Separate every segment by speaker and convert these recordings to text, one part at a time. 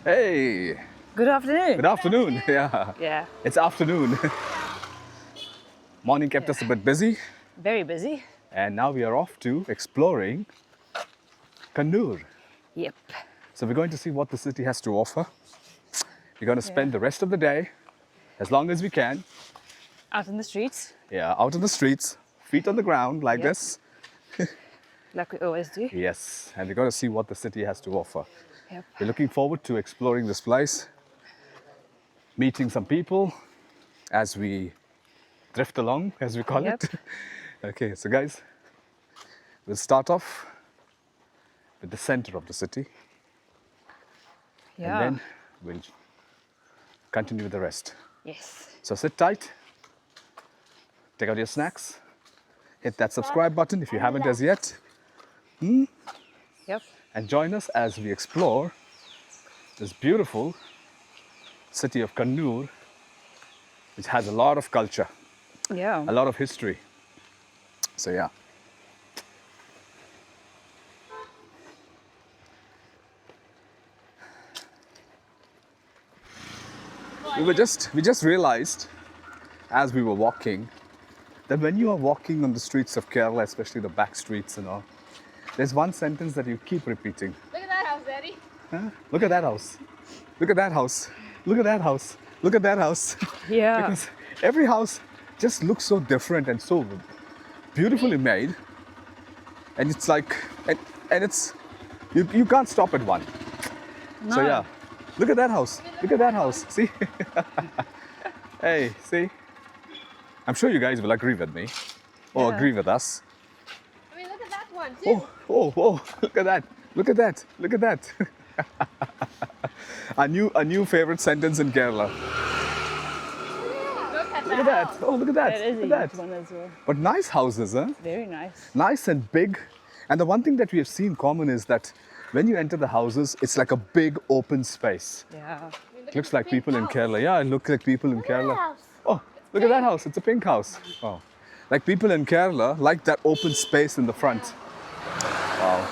Speaker 1: Hey,
Speaker 2: Good afternoon.
Speaker 1: good afternoon. Yeah,
Speaker 2: Yeah,
Speaker 1: it's afternoon. Morning kept us a bit busy,
Speaker 2: very busy.
Speaker 1: and now we are off to exploring Kannur.
Speaker 2: Yep.
Speaker 1: So we're going to see what the city has to offer. We're going to spend
Speaker 2: Yeah.
Speaker 1: the rest of the day, as long as we can,
Speaker 2: Out in the streets,
Speaker 1: out in the streets, feet on the ground like
Speaker 2: Yep.
Speaker 1: this.
Speaker 2: like we always do.
Speaker 1: Yes, and we're going to see what the city has to offer.
Speaker 2: Yep.
Speaker 1: We're looking forward to exploring this place, meeting some people as we drift along, as we call
Speaker 2: Yep.
Speaker 1: it. Okay, so guys, we'll start off with the center of the city,
Speaker 2: Yeah.
Speaker 1: and then we'll continue with the rest.
Speaker 2: Yes.
Speaker 1: So sit tight, take out your snacks, hit that subscribe button if you haven't as yet,
Speaker 2: Yep.
Speaker 1: and join us as we explore this beautiful city of Kannur, which has a lot of culture,
Speaker 2: Yeah.
Speaker 1: a lot of history. So yeah. We just realized as we were walking that when you are walking on the streets of Kerala, especially the back streets and all, there's one sentence that you keep repeating.
Speaker 3: Look at that house, Daddy.
Speaker 1: Huh? Look at that house. Look at that house. Look at that house. Look at that house.
Speaker 2: Yeah.
Speaker 1: Because every house just looks so different and so beautifully made. And it's like, and it's, you can't stop at one.
Speaker 2: No.
Speaker 1: So yeah, look at that house. Look at that house. See? Hey, see? I'm sure you guys will agree with me or
Speaker 2: Yeah.
Speaker 1: agree with us.
Speaker 3: I mean, look at that one, too.
Speaker 1: Oh, look at that. Look at that. Look at that. a new favorite sentence in Kerala.
Speaker 3: Look
Speaker 1: Look at
Speaker 3: at
Speaker 1: that. Oh, look at that.
Speaker 2: That is a
Speaker 1: Look at
Speaker 2: huge one as well.
Speaker 1: But nice houses, huh?
Speaker 2: Very nice.
Speaker 1: Nice and big. And the one thing that we have seen common is that when you enter the houses, it's like a big open space.
Speaker 2: Yeah.
Speaker 1: Looks like people in Kerala. Yeah, it looks like people in Kerala. Oh, look at that house. It's a pink house. Oh, like people in Kerala like that open space in the front. Wow.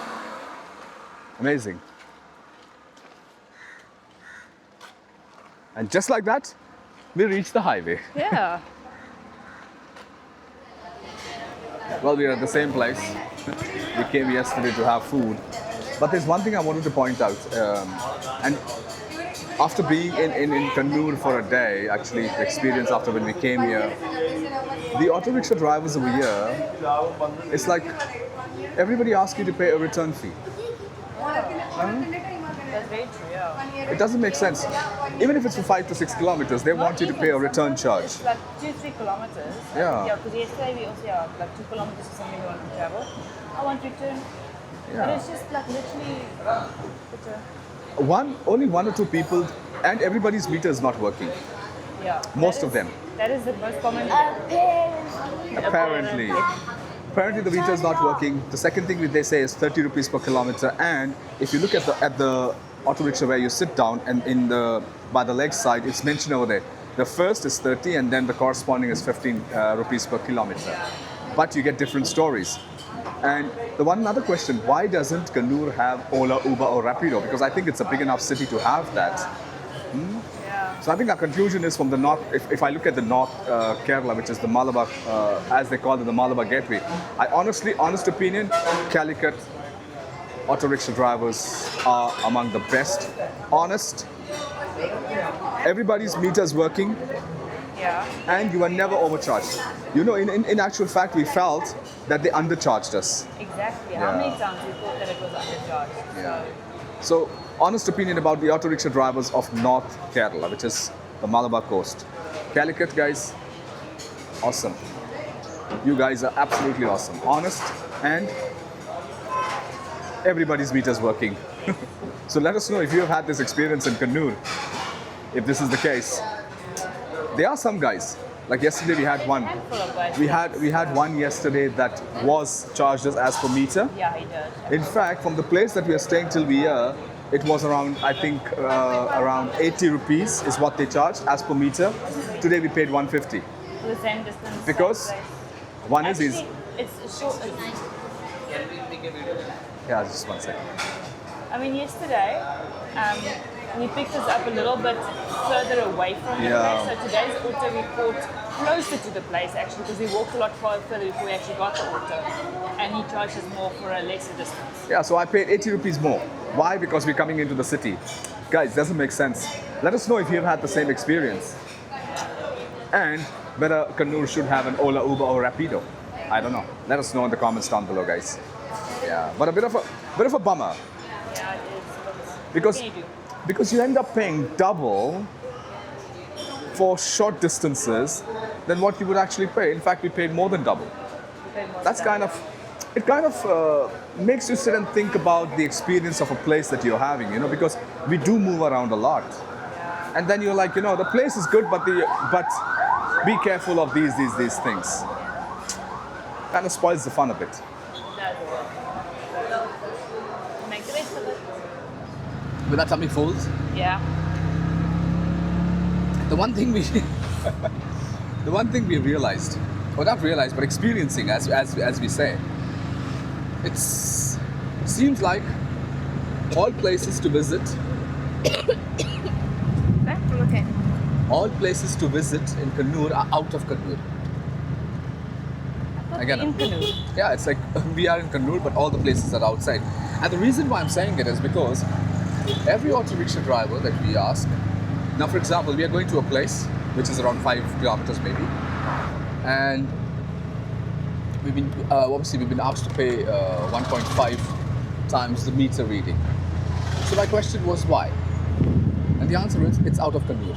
Speaker 1: Amazing. And just like that, we reached the highway.
Speaker 2: Yeah.
Speaker 1: Well, we are at the same place. We came yesterday to have food. But there's one thing I wanted to point out. And after being in Kannur for a day, actually, the experience after when we came here, the auto rickshaw drivers over here, it's like everybody asks you to pay a return fee.
Speaker 2: That's very true. Yeah.
Speaker 1: It doesn't make sense. Even if it's for 5 to 6 kilometers, they want you to pay a return charge.
Speaker 2: It's like 2-3 kilometers.
Speaker 1: Yeah.
Speaker 2: Yeah, because yesterday we also like 2 kilometers or something we want to travel. I want to return. But
Speaker 1: Yeah.
Speaker 2: it's just like literally.
Speaker 1: Only one or two people, and everybody's meter is not working.
Speaker 2: Yeah.
Speaker 1: Most of them.
Speaker 2: That is the most common.
Speaker 1: Apparently. Apparently the meter is not working. The second thing they say is 30 rupees per kilometer. And if you look at the auto rickshaw where you sit down and by the leg side, it's mentioned over there. The first is 30 and then the corresponding is 15 rupees per kilometer. But you get different stories. And the one other question, why doesn't Kannur have Ola, Uber or Rapido? Because I think it's a big enough city to have that.
Speaker 2: Yeah.
Speaker 1: So I think our conclusion is from the north, if I look at the north Kerala, which is the Malabar, as they call it, the Malabar gateway, honest opinion, Calicut auto rickshaw drivers are among the best. Honest, everybody's meter is working,
Speaker 2: Yeah.
Speaker 1: and you are never overcharged. You know, in actual fact, we felt that they undercharged us.
Speaker 2: Exactly.
Speaker 1: Yeah.
Speaker 2: How many times we thought that it was undercharged?
Speaker 1: Yeah. So, honest opinion about the auto rickshaw drivers of North Kerala, which is the Malabar coast. Calicut guys, awesome. You guys are absolutely awesome. Honest, and everybody's meter is working. So let us know if you have had this experience in Kannur, if this is the case. There are some guys, like yesterday we had one.
Speaker 2: Handful of guys.
Speaker 1: We had one yesterday that was charged us as per meter.
Speaker 2: Yeah, he does.
Speaker 1: In fact, from the place that we are staying till we are, it was around, I think, around 80 rupees is what they charged as per meter. Today we paid 150.
Speaker 2: For the same distance.
Speaker 1: Because
Speaker 2: same place.
Speaker 1: one is
Speaker 2: Actually, it's short.
Speaker 1: yeah, just one second.
Speaker 2: I mean, yesterday, We picked us up a little bit further away from the
Speaker 1: Yeah.
Speaker 2: place. So today's auto we caught closer to the place actually because we walked a lot further before we actually got the auto. And he charged us more for a lesser distance.
Speaker 1: Yeah, so I paid 80 rupees more. Why? Because we're coming into the city. Guys, doesn't make sense. Let us know if you've had the same experience. And whether Kannur should have an Ola, Uber or Rapido. I don't know. Let us know in the comments down below, guys. Yeah, but a bit of a bummer.
Speaker 2: Yeah, it is. But
Speaker 1: Because,
Speaker 2: what can you do?
Speaker 1: because you end up paying double for short distances than what you would actually pay. In fact, we paid more than double.
Speaker 2: We paid more
Speaker 1: That's
Speaker 2: than
Speaker 1: kind
Speaker 2: that.
Speaker 1: of, it kind of makes you sit and think about the experience of a place that you're having, because we do move around a lot.
Speaker 2: Yeah.
Speaker 1: And then you're like, the place is good, but be careful of these things. Kind of spoils the fun a bit.
Speaker 2: That's make the rest of it.
Speaker 1: With that tummy full,
Speaker 2: Yeah.
Speaker 1: the one thing we realized, or not realized, but experiencing as we say, it seems like all places to visit,
Speaker 3: Okay.
Speaker 1: all places to visit in Kannur are out of Kannur. Again,
Speaker 2: In Kannur.
Speaker 1: yeah, it's like we are in Kannur, but all the places are outside. And the reason why I'm saying it is because every auto rickshaw driver that we ask, now for example, we are going to a place which is around 5 kilometers maybe, and we've been asked to pay 1.5 times the meter reading. So my question was why? And the answer is it's out of Kannur.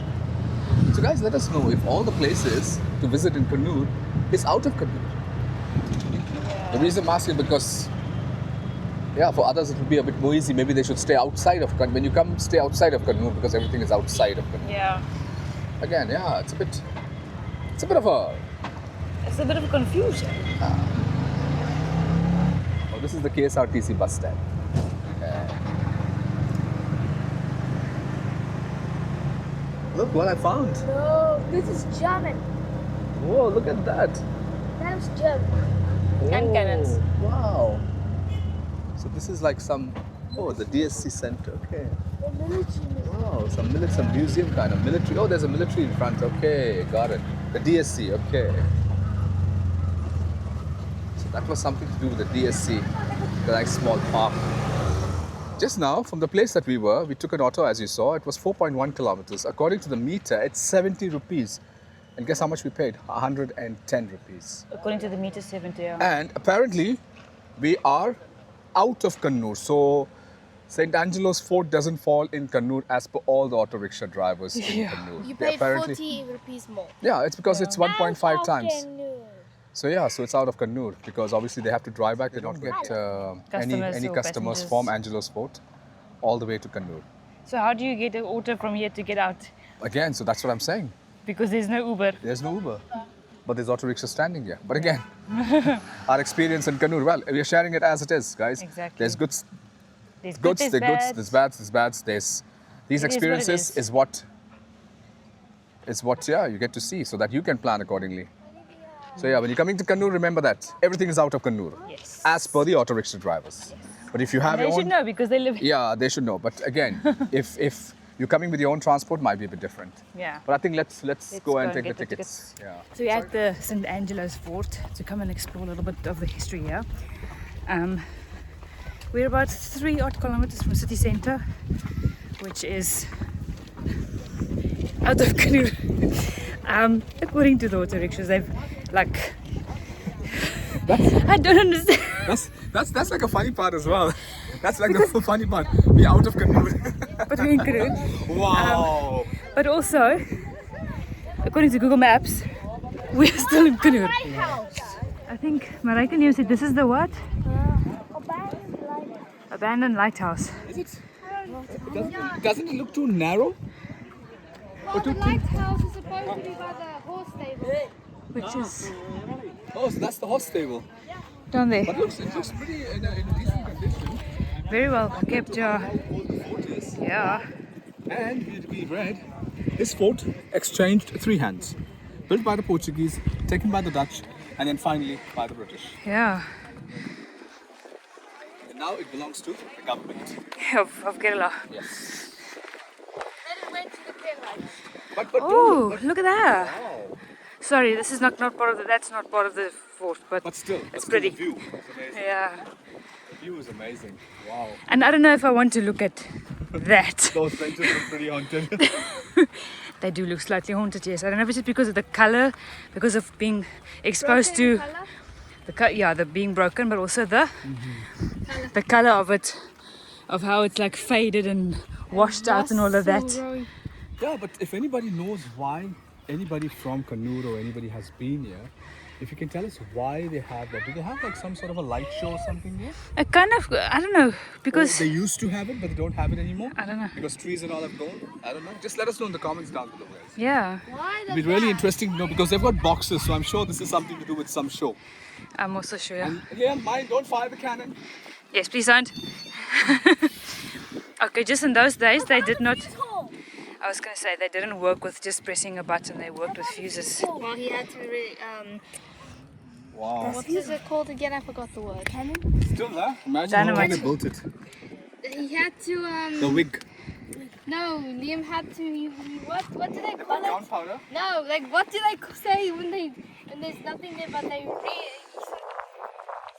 Speaker 1: So guys, let us know if all the places to visit in Kannur is out of Kannur. The reason I'm asking because, yeah, for others it will be a bit more easy. Maybe they should stay outside of Kannur. When you come, stay outside of Kannur because everything is outside of Kannur.
Speaker 2: Yeah.
Speaker 1: Again, yeah, it's a bit of a.
Speaker 2: It's a bit of confusion.
Speaker 1: Oh, this is the KSRTC bus stand. Okay. Look what I found.
Speaker 3: No, this is German.
Speaker 1: Whoa, look at that.
Speaker 3: That is German.
Speaker 2: And cannons.
Speaker 1: Wow. So this is like the DSC center. Okay.
Speaker 3: The military.
Speaker 1: Wow, some museum kind of military. Oh, there's a military in front. Okay, got it. The DSC. Okay. So that was something to do with the DSC. The nice small park. Just now, from the place that we were, we took an auto, as you saw. It was 4.1 kilometers. According to the meter, it's 70 rupees. And guess how much we paid? 110 rupees.
Speaker 2: According to the meter 70. Yeah.
Speaker 1: And apparently, we are out of Kannur. So, St. Angelo's Fort doesn't fall in Kannur as per all the auto rickshaw drivers in Kannur.
Speaker 3: You
Speaker 1: They
Speaker 3: paid
Speaker 1: apparently,
Speaker 3: 40 rupees more.
Speaker 1: yeah, it's because it's 1.5 times.
Speaker 3: Kannur.
Speaker 1: So yeah, so it's out of Kannur because obviously they have to drive back. They don't get
Speaker 2: Customers
Speaker 1: any
Speaker 2: or
Speaker 1: customers
Speaker 2: passengers.
Speaker 1: from Angelo's Fort all the way to Kannur.
Speaker 2: So how do you get an auto from here to get out?
Speaker 1: Again, so that's what I'm saying.
Speaker 2: Because there's no Uber.
Speaker 1: There's no Uber, but there's auto rickshaw standing here. But again, our experience in Kannur, well, we're sharing it as it is, guys.
Speaker 2: Exactly.
Speaker 1: There's goods,
Speaker 2: There's
Speaker 1: goods,
Speaker 2: good,
Speaker 1: there's
Speaker 2: there's
Speaker 1: goods,
Speaker 2: bad.
Speaker 1: there's bads. These
Speaker 2: It is what it
Speaker 1: experiences
Speaker 2: is.
Speaker 1: is what you get to see so that you can plan accordingly. So yeah, when you're coming to Kannur, remember that everything is out of Kannur,
Speaker 2: Yes.
Speaker 1: as per the auto rickshaw drivers. But if you have
Speaker 2: They
Speaker 1: your
Speaker 2: should
Speaker 1: own,
Speaker 2: know because they live here.
Speaker 1: yeah, they should know. But again, if you're coming with your own transport, might be a bit different.
Speaker 2: Yeah.
Speaker 1: But I think let's go and
Speaker 2: go
Speaker 1: take
Speaker 2: get
Speaker 1: the
Speaker 2: the
Speaker 1: tickets. Yeah.
Speaker 2: So we're at the St. Angelo's Fort to come and explore a little bit of the history here. We're about 3 odd kilometers from city centre, which is out of Kannur. According to the auto rickshaws, they've like I don't understand.
Speaker 1: That's like a funny part as well. That's like the funny part. We're out of Kannur.
Speaker 2: But we're in Kannur.
Speaker 1: Wow.
Speaker 2: But also, according to Google Maps, we're still in Kannur.
Speaker 3: Lighthouse.
Speaker 2: I think Marika News said this is the what?
Speaker 3: Abandoned lighthouse.
Speaker 2: Abandoned lighthouse.
Speaker 1: Is it? Doesn't it look too narrow?
Speaker 3: Well, the lighthouse is supposed to be by the horse stable.
Speaker 2: Which is
Speaker 1: Oh, so that's the horse stable.
Speaker 2: down there.
Speaker 1: But it looks pretty in a decent condition.
Speaker 2: Very well kept, yeah.
Speaker 1: Old the fort is.
Speaker 2: Yeah.
Speaker 1: And we read, this fort exchanged 3 hands. Built by the Portuguese, taken by the Dutch, and then finally by the British.
Speaker 2: Yeah.
Speaker 1: And now it belongs to the government.
Speaker 2: Of Kerala.
Speaker 1: Yes.
Speaker 2: Oh, look at that. Sorry, this is not part of the, that's not part of the fort, but
Speaker 1: still,
Speaker 2: it's pretty.
Speaker 1: The view is amazing.
Speaker 2: Yeah.
Speaker 1: The view is amazing. Wow.
Speaker 2: And I don't know if I want to look at that.
Speaker 1: Those benches look pretty haunted.
Speaker 2: They do look slightly haunted, yes. I don't know if it's just because of the color, because of being exposed to the being broken, but also the color of it, of how it's like faded and washed out and all of that.
Speaker 1: Yeah, but if anybody knows why anybody from Kannur or anybody has been here, if you can tell us why they have that. Do they have like some sort of a light show or something here?
Speaker 2: I kind of, I don't know, because
Speaker 1: Or they used to have it, but they don't have it anymore?
Speaker 2: I don't know.
Speaker 1: Because trees and all have gone? I don't know. Just let us know in the comments down below, guys.
Speaker 2: Yeah,
Speaker 1: It'd be really interesting to know because they've got boxes, so I'm sure this is something to do with some show.
Speaker 2: I'm also sure. Yeah.
Speaker 1: And yeah, mind, don't fire the cannon.
Speaker 2: Yes, please don't. Okay, just in those days they did not. I was going to say they didn't work with just pressing a button. They worked with fuses.
Speaker 3: Well, he had to
Speaker 1: Wow.
Speaker 3: what is it called again? I forgot the word. Cannon?
Speaker 1: Still there? Imagine
Speaker 2: Dynamite.
Speaker 1: how they built it.
Speaker 3: He had to
Speaker 1: The wig.
Speaker 3: no, Liam had to what do they call it?
Speaker 1: Gunpowder?
Speaker 3: No, like what do they say when there's nothing there but they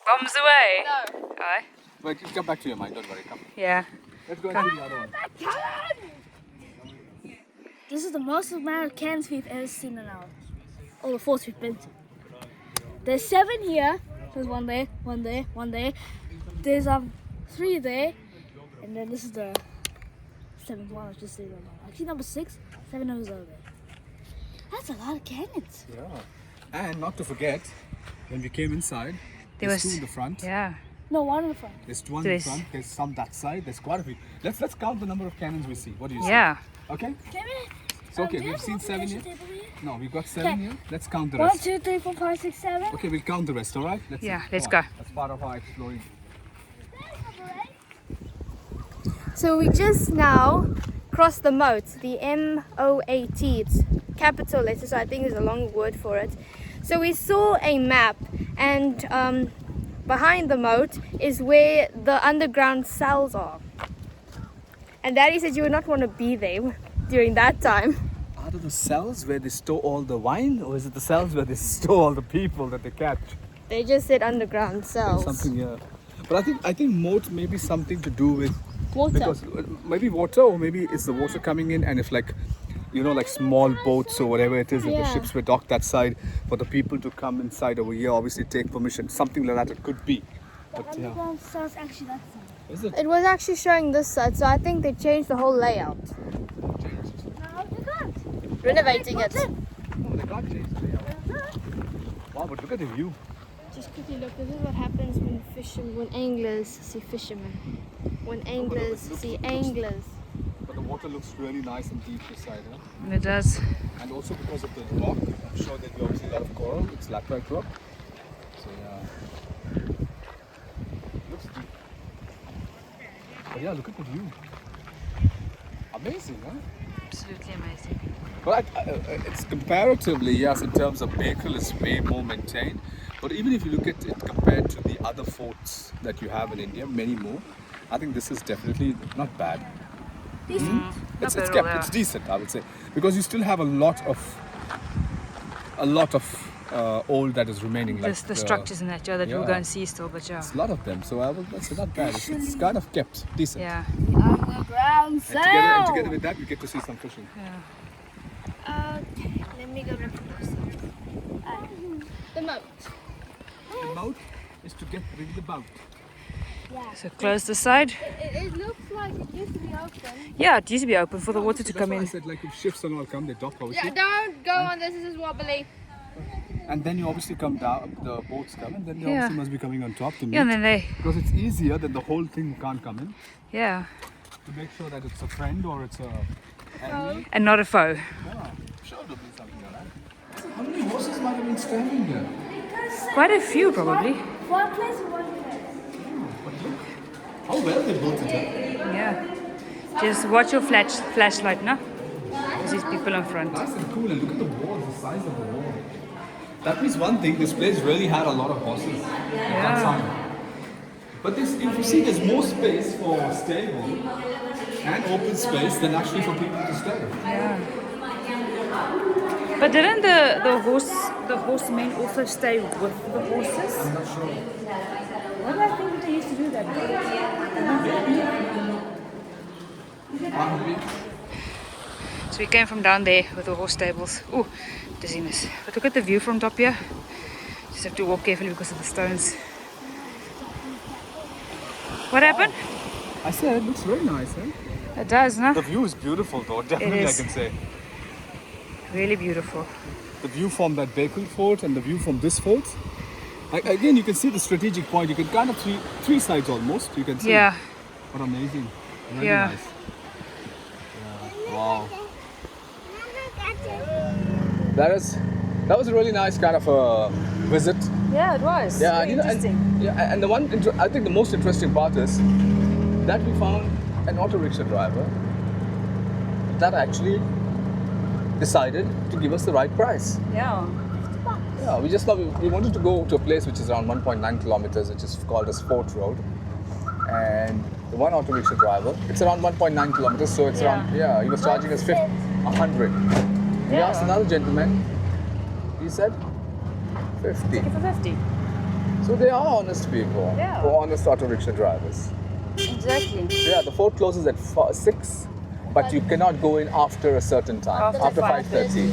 Speaker 2: Bombs away.
Speaker 3: no.
Speaker 2: Aye.
Speaker 1: Wait, come back to your mind, don't worry, come.
Speaker 2: Yeah.
Speaker 1: Let's go and see the other one.
Speaker 4: This is the most amount of cans we've ever seen in all the forts we've been to. There's 7 here. There's one there, one there, one there. There's 3 there, and then this is the 7th one. I was just saying right now. I think number 6, 7 numbers over there. That's a lot of cannons.
Speaker 1: Yeah. And not to forget, when we came inside,
Speaker 2: There
Speaker 1: there's
Speaker 2: was
Speaker 1: 2 in the front.
Speaker 2: Yeah.
Speaker 4: No, one in the front.
Speaker 1: There's 1 in the
Speaker 2: There's-
Speaker 1: front. There's some that side. There's quite a few. Let's count the number of cannons we see. What do you say?
Speaker 2: Yeah.
Speaker 1: Okay.
Speaker 4: Can we?
Speaker 1: So okay,
Speaker 4: do you
Speaker 1: we've
Speaker 4: have
Speaker 1: seen
Speaker 4: a
Speaker 1: 7 here.
Speaker 4: multiplication table here?
Speaker 1: No, we've got 7
Speaker 4: Okay.
Speaker 1: here. Let's count the
Speaker 4: 1,
Speaker 1: rest.
Speaker 4: 2, 3, 4, 5, 6, 7.
Speaker 1: Okay, we'll count the rest. All right.
Speaker 2: Yeah,
Speaker 1: see.
Speaker 2: let's
Speaker 1: Come on.
Speaker 2: go.
Speaker 1: That's part of our exploring.
Speaker 3: So we just now crossed the moat, the M-O-A-T. It's capital letters, so I think there's a long word for it. So we saw a map, and behind the moat is where the underground cells are. And Daddy said you would not want to be there during that time.
Speaker 1: Are the cells where they store all the wine, or is it the cells where they store all the people that they catch?
Speaker 3: They just said underground cells.
Speaker 1: Something here. But I think moat may be something to do with
Speaker 3: Water.
Speaker 1: because maybe water, or maybe it's the water coming in, and if like like small boats or whatever it is, if the
Speaker 3: Yeah.
Speaker 1: ships were docked that side, for the people to come inside over here, obviously take permission, something like that it could be. But yeah,
Speaker 4: Underground cells actually that side.
Speaker 1: is it
Speaker 3: It was actually showing this side, so I think they changed the whole layout.
Speaker 1: changed?
Speaker 4: No, they can't.
Speaker 3: Renovating it.
Speaker 1: No, they can't change the layout. Wow, but look at the view.
Speaker 3: Just quickly look, this is what happens when anglers see fishermen. When anglers see anglers.
Speaker 1: But the water looks really nice and deep this side, huh?
Speaker 2: And it does.
Speaker 1: And also because of the rock, I'm sure there'll be obviously a lot of coral. It's laterite rock. So yeah. Looks deep. But yeah, look at the view. Amazing, huh?
Speaker 2: Absolutely amazing.
Speaker 1: But it's comparatively, yes, in terms of Bakel, it's way more maintained. But even if you look at it compared to the other forts that you have in India, many more, I think this is definitely not bad.
Speaker 4: Decent.
Speaker 1: It's
Speaker 2: bad at
Speaker 1: kept,
Speaker 2: all,
Speaker 1: it's decent, I would say, because you still have a lot of old that is remaining. Like
Speaker 2: The structures in that, yeah, that we'll
Speaker 1: yeah.
Speaker 2: go and see still, but yeah.
Speaker 1: It's a lot of them, so I would say not bad. It's kind of kept decent.
Speaker 2: Yeah.
Speaker 4: Underground
Speaker 1: And
Speaker 4: cells.
Speaker 1: together with that, you get to see some fishing.
Speaker 2: Yeah.
Speaker 3: Okay, let me go back to this. The moat.
Speaker 1: The moat is to get rid of the boat.
Speaker 2: So close the side.
Speaker 3: It looks like it used to be open.
Speaker 2: Yeah, it used to be open for the water to
Speaker 1: That's
Speaker 2: come
Speaker 1: why I
Speaker 2: in.
Speaker 1: said, like, if ships and all come, they dock obviously.
Speaker 3: Yeah, don't go on this is wobbly.
Speaker 1: And then you obviously come down, the boats come, and then they
Speaker 2: Yeah.
Speaker 1: obviously must be coming on top to meet.
Speaker 2: Yeah, and then they,
Speaker 1: Because it's easier that the whole thing can't come in.
Speaker 2: yeah.
Speaker 1: To make sure that it's a friend or it's a enemy.
Speaker 2: And not a foe.
Speaker 1: Yeah, sure there'll be something like that. How many horses might have been standing there?
Speaker 2: Quite a few, probably.
Speaker 4: One place and one place.
Speaker 1: But look, how well they built it up.
Speaker 2: Yeah. Just watch your flashlight now. There's these people in front.
Speaker 1: Nice and cool, and look at the walls, the size of the wall. That means one thing, this place really had a lot of horses at that time. But this, if you see, there's more space for stable and open space than actually for people to stay.
Speaker 2: Yeah. But didn't the horsemen also stay with the horses?
Speaker 1: I'm not sure.
Speaker 2: Why do I think they used to do that? So we came from down there with the horse stables. Ooh, dizziness. But look at the view from top here. Just have to walk carefully because of the stones. What happened?
Speaker 1: I said it looks very nice, eh?
Speaker 2: It does, no?
Speaker 1: The view is beautiful though, definitely
Speaker 2: is.
Speaker 1: I can say.
Speaker 2: Really beautiful.
Speaker 1: The view from that Bakel fort and the view from this fort. Again, you can see the strategic point. You can kind of three sides almost. You can see.
Speaker 2: Yeah.
Speaker 1: What amazing. Really
Speaker 2: Yeah.
Speaker 1: nice. Yeah. Wow. That was a really nice kind of a visit.
Speaker 2: Yeah, it was.
Speaker 1: Yeah,
Speaker 2: Very interesting.
Speaker 1: And the one I think the most interesting part is that we found an auto rickshaw driver that actually decided to give us the right price.
Speaker 2: Yeah.
Speaker 1: Yeah, we just thought we wanted to go to a place which is around 1.9 kilometers, which is called as Fort Road. And the one auto rickshaw driver, it's around 1.9 kilometers, so it's around, he was charging us 100. We asked another gentleman, he said 50.
Speaker 2: For 50.
Speaker 1: So they are honest people,
Speaker 2: Yeah.
Speaker 1: who are honest auto rickshaw drivers.
Speaker 2: Exactly.
Speaker 1: Yeah, the fort closes at 6, but you cannot go in after a certain time,
Speaker 2: After
Speaker 1: after 5:30.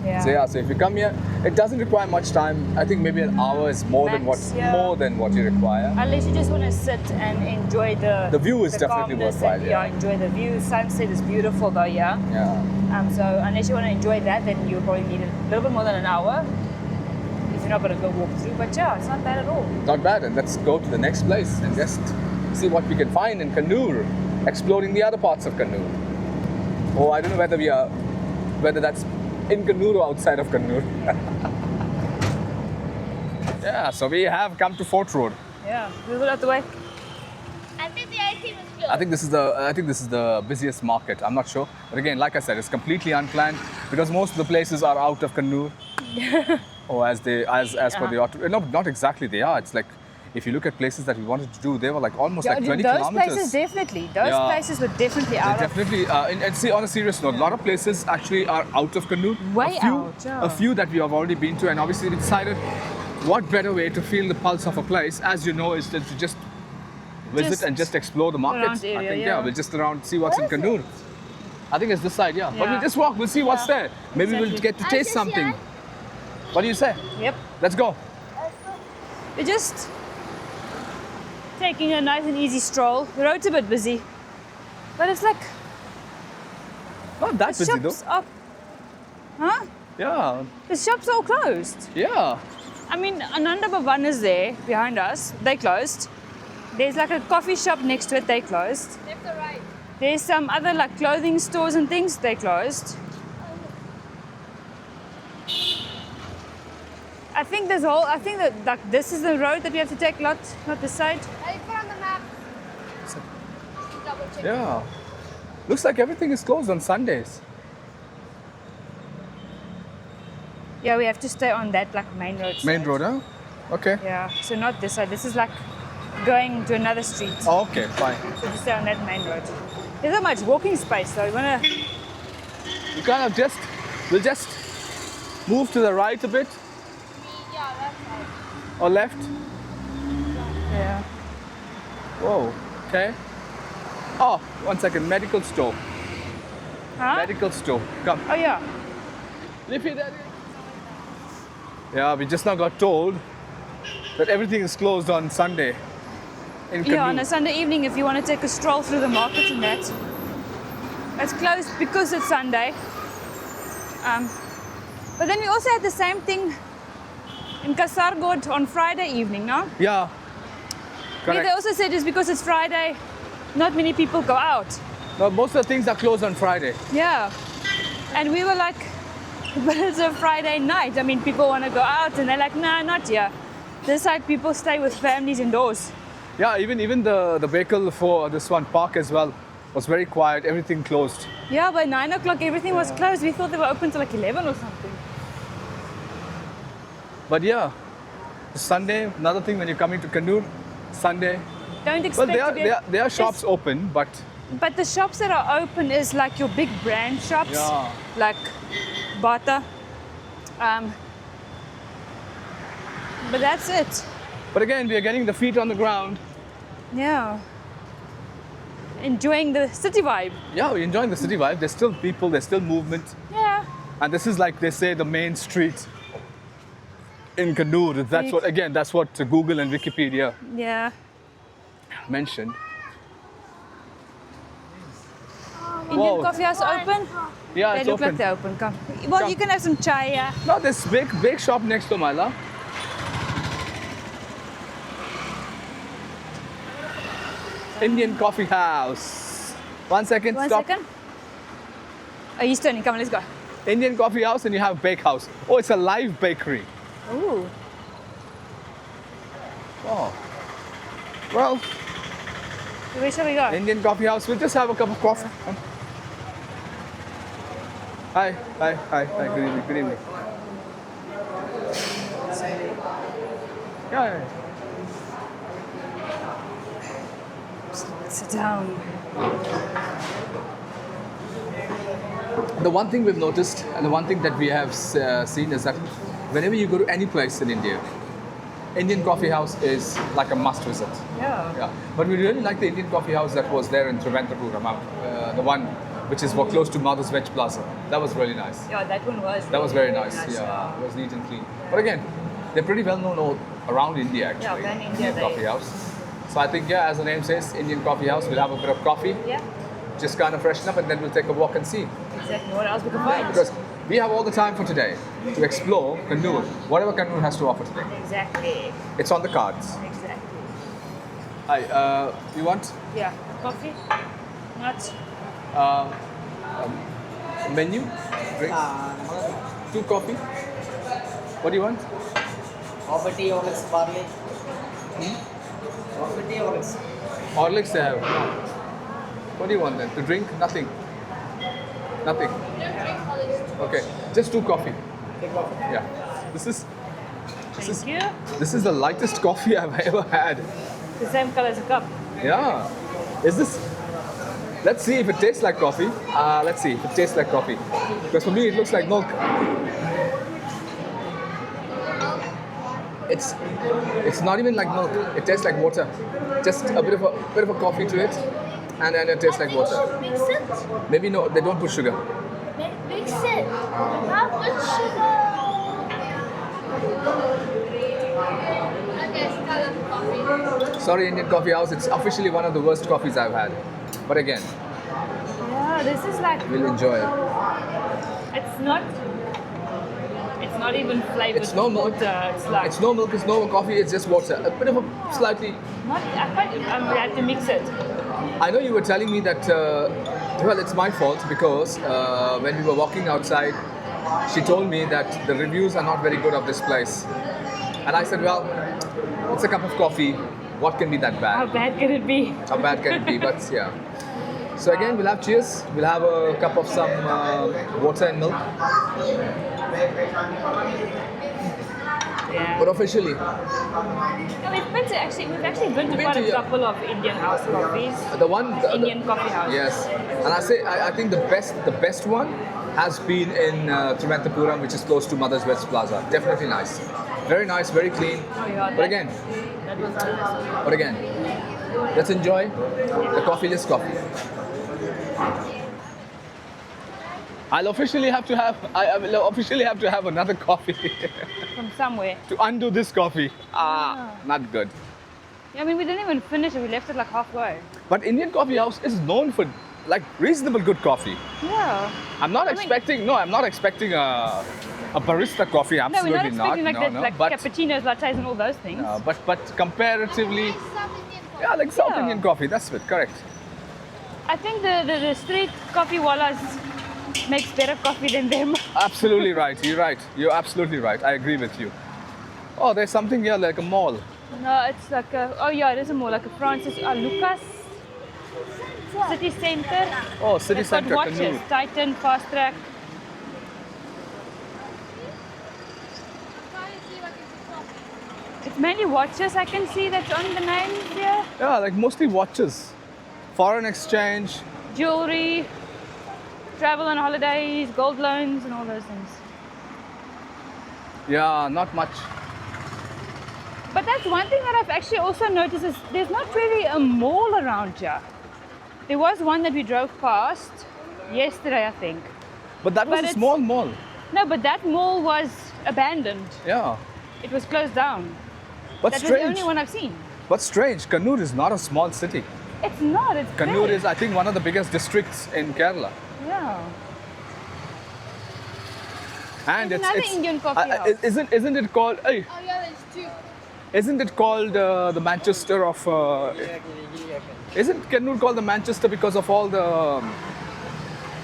Speaker 2: Yeah.
Speaker 1: So if you come here, it doesn't require much time. I think maybe an hour is more
Speaker 2: Max,
Speaker 1: than what you require.
Speaker 2: Unless you just want to sit and enjoy the
Speaker 1: view is definitely
Speaker 2: calmness
Speaker 1: worthwhile,
Speaker 2: and,
Speaker 1: yeah.
Speaker 2: enjoy the view. Sunset is beautiful though, yeah.
Speaker 1: Yeah.
Speaker 2: So unless you want to enjoy that, then you'll probably need a little bit more than an hour if you're not going to go walk through. But yeah, it's not bad at all.
Speaker 1: Not bad. And let's go to the next place and just see what we can find in Kannur, exploring the other parts of Kannur. Oh, I don't know whether that's in Kannur or outside of Kannur. Yeah, so we have come to Fort Road.
Speaker 2: Yeah, we'll go out the way.
Speaker 4: I think the ice cream is closed.
Speaker 1: I think this is the busiest market. I'm not sure, but again, like I said, it's completely unplanned because most of the places are out of Kannur. Or as per the auto. No, not exactly. They are. It's like if you look at places that we wanted to do, they were like almost like 20
Speaker 2: those
Speaker 1: kilometers.
Speaker 2: places definitely. Those
Speaker 1: Yeah.
Speaker 2: places were definitely out of.
Speaker 1: Definitely. And see, on a serious note, a lot of places actually are out of Kannur.
Speaker 2: Way
Speaker 1: a few,
Speaker 2: out, yeah.
Speaker 1: A few that we have already been to, and obviously we decided what better way to feel the pulse of a place, as you know, is to just visit
Speaker 2: Just
Speaker 1: and just explore the markets.
Speaker 2: around area,
Speaker 1: I think
Speaker 2: yeah.
Speaker 1: we'll just around see what's in Kannur. I think it's this side, yeah. But
Speaker 2: Yeah.
Speaker 1: we'll just walk. We'll see what's there. Maybe we'll
Speaker 2: Exactly.
Speaker 1: get to taste something. What do you say?
Speaker 2: Yep.
Speaker 1: Let's go.
Speaker 2: We're just taking a nice and easy stroll. The road's a bit busy, but it's like
Speaker 1: Not that
Speaker 2: the
Speaker 1: busy though.
Speaker 2: shops are. Huh?
Speaker 1: Yeah.
Speaker 2: The shops are all closed.
Speaker 1: Yeah.
Speaker 2: I mean, Ananda Bhavan is there behind us. They closed. There's like a coffee shop next to it. They closed.
Speaker 4: Left or right?
Speaker 2: There's some other like clothing stores and things. They closed. I think that like this is the road that we have to take, not this side.
Speaker 4: I put on the map. Double check.
Speaker 1: Yeah. Looks like everything is closed on Sundays.
Speaker 2: Yeah, we have to stay on that like main road.
Speaker 1: Main
Speaker 2: side.
Speaker 1: road, huh? Okay.
Speaker 2: Yeah, so not this side. This is like going to another street.
Speaker 1: Oh, okay, fine.
Speaker 2: So we stay on that main road. There's not much walking space though. You wanna?
Speaker 1: We kind of we'll just move to the right a bit
Speaker 4: Yeah, that's right.
Speaker 1: or left.
Speaker 2: Yeah.
Speaker 1: Whoa, okay. Oh, 1 second, medical store.
Speaker 2: Huh?
Speaker 1: Medical store, come.
Speaker 2: Oh yeah.
Speaker 1: Lippy, Daddy. Yeah, we just now got told that everything is closed on Sunday in Kannur.
Speaker 2: Yeah, on a Sunday evening, if you want to take a stroll through the market and that, it's closed because it's Sunday. But then we also had the same thing in Kasaragod on Friday evening, no?
Speaker 1: Yeah,
Speaker 2: Yeah,
Speaker 1: correct.
Speaker 2: they also said it's because it's Friday, not many people go out.
Speaker 1: No, most of the things are closed on Friday.
Speaker 2: Yeah. And we were like, but it's a Friday night. I mean, people want to go out and they're like, nah, not here. This side, people stay with families indoors.
Speaker 1: Yeah, even the vehicle for this one park as well was very quiet. Everything closed.
Speaker 2: Yeah, by 9 o'clock, everything was closed. We thought they were open till like 11 or something.
Speaker 1: But yeah, Sunday, another thing when you're coming to Kannur, Sunday.
Speaker 2: Don't
Speaker 1: Well,
Speaker 2: expect to be...
Speaker 1: there are shops open, but
Speaker 2: But the shops that are open is like your big brand shops,
Speaker 1: Yeah.
Speaker 2: like Bata. But that's it.
Speaker 1: But again, we are getting the feet on the ground.
Speaker 2: Yeah. Enjoying the city vibe.
Speaker 1: Yeah, we're enjoying the city vibe. There's still people, there's still movement.
Speaker 2: Yeah.
Speaker 1: And this is like they say the main street in Kannur. That's what Google and Wikipedia
Speaker 2: Yeah.
Speaker 1: mentioned.
Speaker 2: Indian
Speaker 1: Whoa.
Speaker 2: coffee house open?
Speaker 1: Yeah,
Speaker 2: They
Speaker 1: it's
Speaker 2: look like
Speaker 1: open.
Speaker 2: they're open. Come. Well,
Speaker 1: Come.
Speaker 2: you can have some chai. Yeah.
Speaker 1: No, this big shop next to Mala. Indian coffee house. 1 second,
Speaker 2: One
Speaker 1: stop.
Speaker 2: second. Oh, he's turning. Come on, let's go.
Speaker 1: Indian coffee house and you have bake house. Oh, it's a live bakery.
Speaker 2: Ooh.
Speaker 1: Oh. Well,
Speaker 2: Where shall we go?
Speaker 1: Indian coffee house. We'll just have a cup of coffee. Hi. Good evening. Yeah.
Speaker 2: Sit down.
Speaker 1: The one thing we've noticed and the one thing that we have seen is that whenever you go to any place in India, Indian coffee house is like a must visit.
Speaker 2: Yeah.
Speaker 1: Yeah. But we really like the Indian coffee house that was there in Trivandrum, the one which is close to Mother's Veg Plaza. That was really nice.
Speaker 2: Yeah, that one was.
Speaker 1: That was very
Speaker 2: really
Speaker 1: nice. Yeah, it was neat and clean. But again, they're pretty well known all around India actually.
Speaker 2: Yeah, pan-India
Speaker 1: Indian
Speaker 2: they-
Speaker 1: coffee house. So I think as the name says, Indian coffee house. We'll have a bit of coffee,
Speaker 2: Yeah.
Speaker 1: just kind of freshen up, and then we'll take a walk and see.
Speaker 2: Exactly. What else we can find?
Speaker 1: Because we have all the time for today to explore Kannur, whatever Kannur has to offer today.
Speaker 2: Exactly.
Speaker 1: It's on the cards.
Speaker 2: Exactly.
Speaker 1: Hi, you want
Speaker 2: Yeah. Coffee. Nuts.
Speaker 1: menu? Drinks? 2 coffee? What do you want?
Speaker 5: Coffee, tea, Horlicks, barley. Coffee, tea, Horlicks.
Speaker 1: Horlicks they have. What do you want then? To drink? Nothing. Nothing. Okay, just 2 coffee.
Speaker 5: Take coffee.
Speaker 1: Yeah. This is
Speaker 2: Thank you.
Speaker 1: this is the lightest coffee I've ever had.
Speaker 2: The same color as a cup.
Speaker 1: Yeah. Is this? Let's see if it tastes like coffee. Let's see if it tastes like coffee. Because for me, it looks like milk. It's not even like milk. It tastes like water. Just a bit of a coffee to it, and then it tastes like water.
Speaker 4: Mix it.
Speaker 1: Maybe no, they don't put sugar.
Speaker 4: Mix it. Not with sugar.
Speaker 1: Sorry, Indian coffee house. It's officially one of the worst coffees I've had. But again,
Speaker 2: Yeah, this is like
Speaker 1: we'll enjoy it.
Speaker 2: it's not even flavored
Speaker 1: It's no milk.
Speaker 2: water. It's like
Speaker 1: It's no milk. It's no coffee. It's just water. A bit of a slightly.
Speaker 2: not. We have to mix it.
Speaker 1: I know you were telling me that. Well, it's my fault because when we were walking outside, she told me that the reviews are not very good of this place, and I said, well, it's a cup of coffee. What can be that
Speaker 2: How
Speaker 1: bad?
Speaker 2: bad can it be?
Speaker 1: How bad can it be? But yeah. So again, we'll have cheers. We'll have a cup of some water and milk.
Speaker 2: Yeah.
Speaker 1: But officially,
Speaker 2: Yeah, we've actually been to
Speaker 1: Been
Speaker 2: quite
Speaker 1: to,
Speaker 2: a
Speaker 1: yeah.
Speaker 2: couple of Indian house coffees.
Speaker 1: the one.
Speaker 2: Indian coffee house.
Speaker 1: Yes, and I think the best one has been in Trivandrum, which is close to Mother's West Plaza. Definitely nice, very nice, very clean.
Speaker 2: Oh, yeah,
Speaker 1: But again,
Speaker 2: that was nice.
Speaker 1: let's enjoy the coffeeless coffee. I'll officially have to have. I will officially have to have another coffee
Speaker 2: From somewhere.
Speaker 1: to undo this coffee. Not good.
Speaker 2: Yeah, I mean, we didn't even finish it. We left it like halfway.
Speaker 1: But Indian coffee house is known for like reasonable good coffee.
Speaker 2: Yeah.
Speaker 1: I'm not
Speaker 2: mean-
Speaker 1: expecting. No, I'm not expecting a barista coffee.
Speaker 2: No, we're
Speaker 1: Absolutely
Speaker 2: not expecting like
Speaker 1: no,
Speaker 2: that, like
Speaker 1: but
Speaker 2: cappuccinos, lattes, and all those things.
Speaker 1: but comparatively, yeah, like South
Speaker 2: Yeah.
Speaker 1: Indian coffee. That's it. Correct.
Speaker 2: I think the street coffee wallas makes better coffee than them.
Speaker 1: Absolutely right. You're right. You're absolutely right. I agree with you. Oh, there's something here like a mall.
Speaker 2: No, it's like a, oh yeah, it is a more like a Francis Lucas City Center.
Speaker 1: Oh, city
Speaker 2: It's got
Speaker 1: center.
Speaker 2: watches,
Speaker 1: Kannur.
Speaker 2: Titan, Fast Track. It's mainly watches I can see that's on the name here.
Speaker 1: Yeah, like mostly watches. Foreign exchange.
Speaker 2: Jewelry, travel and holidays, gold loans, and all those things.
Speaker 1: Yeah, not much.
Speaker 2: But that's one thing that I've actually also noticed is there's not really a mall around here. There was one that we drove past yesterday, I think.
Speaker 1: But that was
Speaker 2: But
Speaker 1: a
Speaker 2: it's-
Speaker 1: small mall.
Speaker 2: No, but that mall was abandoned.
Speaker 1: Yeah.
Speaker 2: It was closed down.
Speaker 1: But
Speaker 2: That was the
Speaker 1: strange.
Speaker 2: only one I've seen.
Speaker 1: But strange. Kannur is not a small city.
Speaker 2: It's not. It's
Speaker 1: Kannur
Speaker 2: big.
Speaker 1: is, I think, one of the biggest districts in Kerala.
Speaker 2: Yeah.
Speaker 1: And
Speaker 2: There's another Indian coffee house.
Speaker 1: Isn't it called? Hey,
Speaker 3: Oh yeah, there's two.
Speaker 1: isn't it called the Manchester of? Isn't Kannur called the Manchester because of all the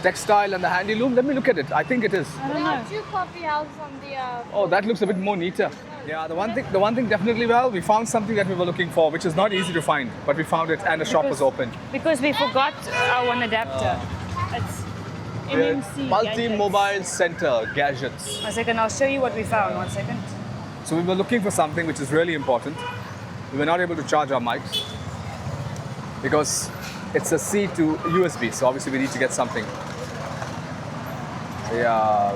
Speaker 1: textile and the handyloom? Let me look at it. I think it is.
Speaker 2: I don't
Speaker 3: There
Speaker 2: know.
Speaker 3: are two coffee houses on the.
Speaker 1: Oh, that looks a bit more neater. Yeah, the one thing definitely, well, we found something that we were looking for, which is not easy to find, but we found it and the shop was open.
Speaker 2: Because we forgot our one adapter. It's MMC.
Speaker 1: Multi-mobile center gadgets.
Speaker 2: 1 second, I'll show you what we found. 1 second.
Speaker 1: So we were looking for something which is really important. We were not able to charge our mics because it's a C to USB, so obviously we need to get something. So yeah.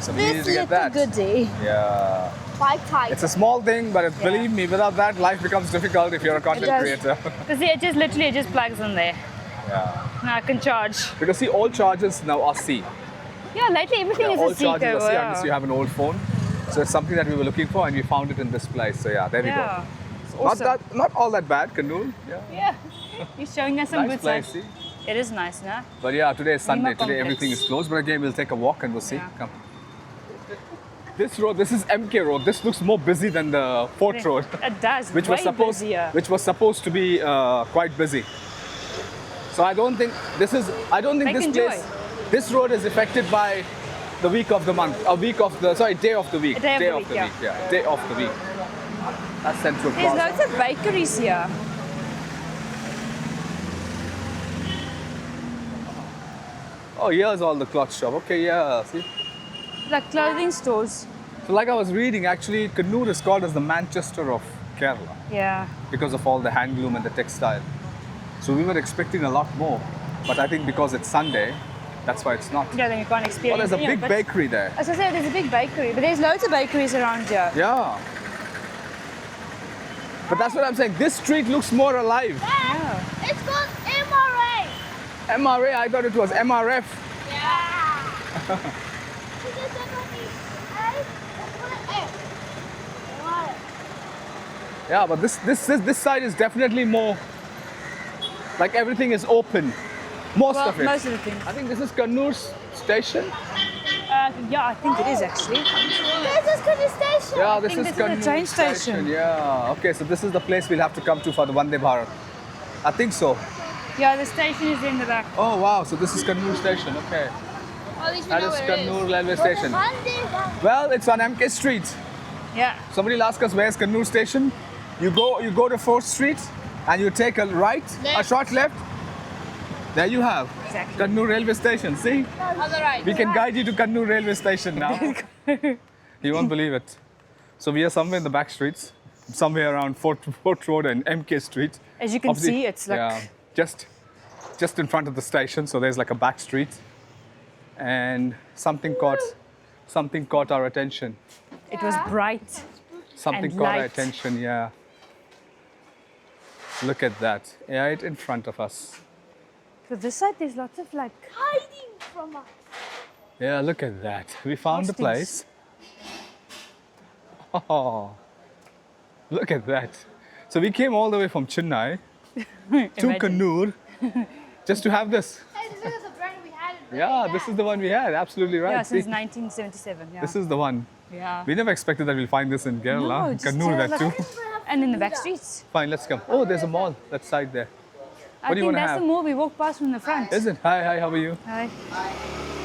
Speaker 1: So we needed to get that.
Speaker 2: goodie.
Speaker 1: Yeah.
Speaker 3: Bike type.
Speaker 1: It's a small thing, but believe me, without that, life becomes difficult if you're a content
Speaker 2: does.
Speaker 1: creator.
Speaker 2: Because it just literally it just plugs in there.
Speaker 1: Yeah.
Speaker 2: Now I can charge.
Speaker 1: Because see, all chargers now are C.
Speaker 2: Yeah, lately everything
Speaker 1: Yeah, all
Speaker 2: is a
Speaker 1: chargers are
Speaker 2: Seco.
Speaker 1: C unless you have an old phone. So it's something that we were looking for and we found it in this place. So yeah, there we
Speaker 2: Yeah.
Speaker 1: go.
Speaker 2: It's awesome.
Speaker 1: Not all that bad, Kannur. Yeah.
Speaker 2: Yeah. He's showing us some
Speaker 1: Nice
Speaker 2: good
Speaker 1: place,
Speaker 2: sides.
Speaker 1: see?
Speaker 2: It is nice, no?
Speaker 1: But yeah, today is Sunday.
Speaker 2: Lima
Speaker 1: Today
Speaker 2: complex.
Speaker 1: everything is closed. But again, we'll take a walk and we'll see.
Speaker 2: Yeah.
Speaker 1: Come. This road, this is MK Road. This looks more busy than the Fort Road,
Speaker 2: It does.
Speaker 1: which
Speaker 2: way
Speaker 1: was
Speaker 2: busier.
Speaker 1: supposed to be quite busy. So I don't think this
Speaker 2: Make
Speaker 1: this
Speaker 2: enjoy.
Speaker 1: place, this road is affected by the week of the month, day of the week,
Speaker 2: Day of the week,
Speaker 1: yeah, day of the week. That's Central
Speaker 2: There's
Speaker 1: Plaza.
Speaker 2: loads of bakeries here.
Speaker 1: Oh, here's all the cloth shop. Okay, yeah. See.
Speaker 2: Like clothing stores.
Speaker 1: So like I was reading, actually, Kannur is called as the Manchester of Kerala
Speaker 2: Yeah.
Speaker 1: because of all the handloom and the textile. So we were expecting a lot more, but I think because it's Sunday, that's why it's not.
Speaker 2: Yeah, then you can't
Speaker 1: Oh,
Speaker 2: experience
Speaker 1: there's a
Speaker 2: it.
Speaker 1: big bakery there.
Speaker 2: As I said, there's a big bakery, but there's loads of bakeries around here.
Speaker 1: Yeah. But that's what I'm saying. This street looks more alive.
Speaker 2: Yeah.
Speaker 3: It's called MRA.
Speaker 1: MRA, I thought it was MRF.
Speaker 3: Yeah.
Speaker 1: Yeah, but this side is definitely more like everything is open. Most
Speaker 2: Well,
Speaker 1: of it.
Speaker 2: most of the things.
Speaker 1: I think this is Kannur's station.
Speaker 2: Yeah, I think it is actually.
Speaker 3: This is Kannur station.
Speaker 1: Yeah, this
Speaker 2: think
Speaker 1: is
Speaker 2: this is the
Speaker 1: Kannur
Speaker 2: train station.
Speaker 1: Yeah. Okay, so this is the place we'll have to come to for the Vande Bharat. I think so.
Speaker 2: Yeah, the station is in the back.
Speaker 1: Oh wow, so this is Kannur station. Okay.
Speaker 3: At least we
Speaker 1: That
Speaker 3: know
Speaker 1: is
Speaker 3: where it is.
Speaker 1: Kannur railway station. Well, it's on MK Street.
Speaker 2: Yeah.
Speaker 1: Somebody will ask us where's Kannur station. You go to 4th Street and you take a right, a
Speaker 3: Left.
Speaker 1: short left. There you have
Speaker 2: Exactly.
Speaker 1: Kannur railway station. See?
Speaker 3: On the right.
Speaker 1: We can guide you to Kannur railway station now. You won't believe it. So we are somewhere in the back streets, somewhere around Fort Road and MK Street.
Speaker 2: As you can
Speaker 1: Obviously-
Speaker 2: see, it's like
Speaker 1: yeah, just in front of the station. So there's like a back street, and something caught our attention.
Speaker 2: it was bright.
Speaker 1: Something
Speaker 2: And
Speaker 1: caught our
Speaker 2: light.
Speaker 1: attention. Yeah. Look at that, right in front of us.
Speaker 2: So this side, there's lots of like.
Speaker 3: Hiding from us.
Speaker 1: Yeah, look at that. We found the
Speaker 2: Hostings.
Speaker 1: place. Oh, look at that. So we came all the way from Chennai to
Speaker 2: Imagine.
Speaker 1: Kannur just to have this.
Speaker 3: Hey, this is the brand we had.
Speaker 1: Yeah, this is the one we had. Absolutely right.
Speaker 2: Yeah,
Speaker 1: See,
Speaker 2: since 1977. Yeah.
Speaker 1: this is the one.
Speaker 2: Yeah.
Speaker 1: We never expected that we'll find this in Kerala.
Speaker 2: No, just,
Speaker 1: Kannur, that
Speaker 2: like-
Speaker 1: too.
Speaker 2: And in the back streets.
Speaker 1: Fine, let's come. Oh, there's a mall that side there.
Speaker 2: I
Speaker 1: What do you
Speaker 2: think
Speaker 1: wanna
Speaker 2: that's
Speaker 1: have?
Speaker 2: the mall we walked past from the front.
Speaker 1: Is it? Hi, how are you?
Speaker 2: Hi.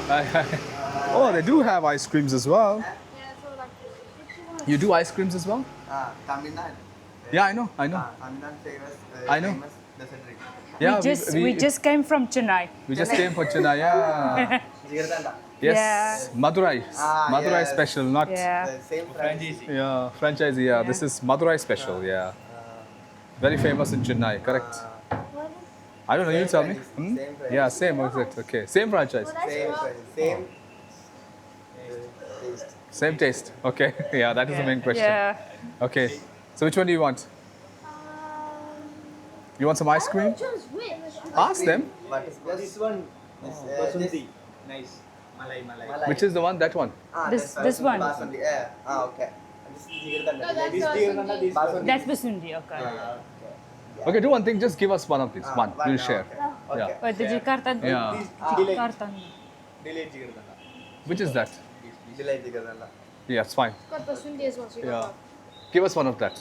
Speaker 1: Hi, hi. Oh, they do have ice creams as well.
Speaker 3: Yeah, so like.
Speaker 1: You do ice creams as well?
Speaker 5: Tamil Nadu.
Speaker 1: Yeah, I know.
Speaker 5: Tamil Nadu famous.
Speaker 1: I know.
Speaker 5: Famous dessert drink.
Speaker 1: Yeah,
Speaker 2: we just came from Chennai.
Speaker 1: we just came for Chennai. Yeah.
Speaker 5: Jigartanda.
Speaker 1: Yes, Madurai. Madurai
Speaker 5: yes.
Speaker 1: special, not
Speaker 2: Yeah.
Speaker 5: The same franchise.
Speaker 1: yeah, franchisee. Yeah, this is Madurai special. Yeah, very famous in Chennai. Correct. I don't know. You tell me. Hmm?
Speaker 5: Same price.
Speaker 1: Yeah, same. Was it? Okay, same franchise,
Speaker 5: Same price. Same taste.
Speaker 1: same taste. Okay, yeah, that is the main question.
Speaker 2: Yeah.
Speaker 1: Okay, so which one do you want? You want some ice cream?
Speaker 4: Choose which?
Speaker 1: Ask them.
Speaker 5: But this one is Basundi. Nice. Malai.
Speaker 1: Which is the one? That one.
Speaker 2: This one.
Speaker 5: Basundi. Okay. This is Jigartanda.
Speaker 3: No, that's
Speaker 5: This
Speaker 3: Basundi.
Speaker 5: This Basundi.
Speaker 2: That's Basundi, okay.
Speaker 1: Okay, do one thing. Just give us one of these. One. We'll share.
Speaker 5: Okay.
Speaker 1: Yeah.
Speaker 2: But the Jakarta.
Speaker 1: Yeah.
Speaker 2: Jakarta.
Speaker 5: Delayed Jigartanda.
Speaker 1: Which is that?
Speaker 5: Delayed Jigartanda.
Speaker 1: Yeah, it's fine.
Speaker 3: Got Basundi as well. So you
Speaker 1: Yeah.
Speaker 3: got
Speaker 1: Give us one of that.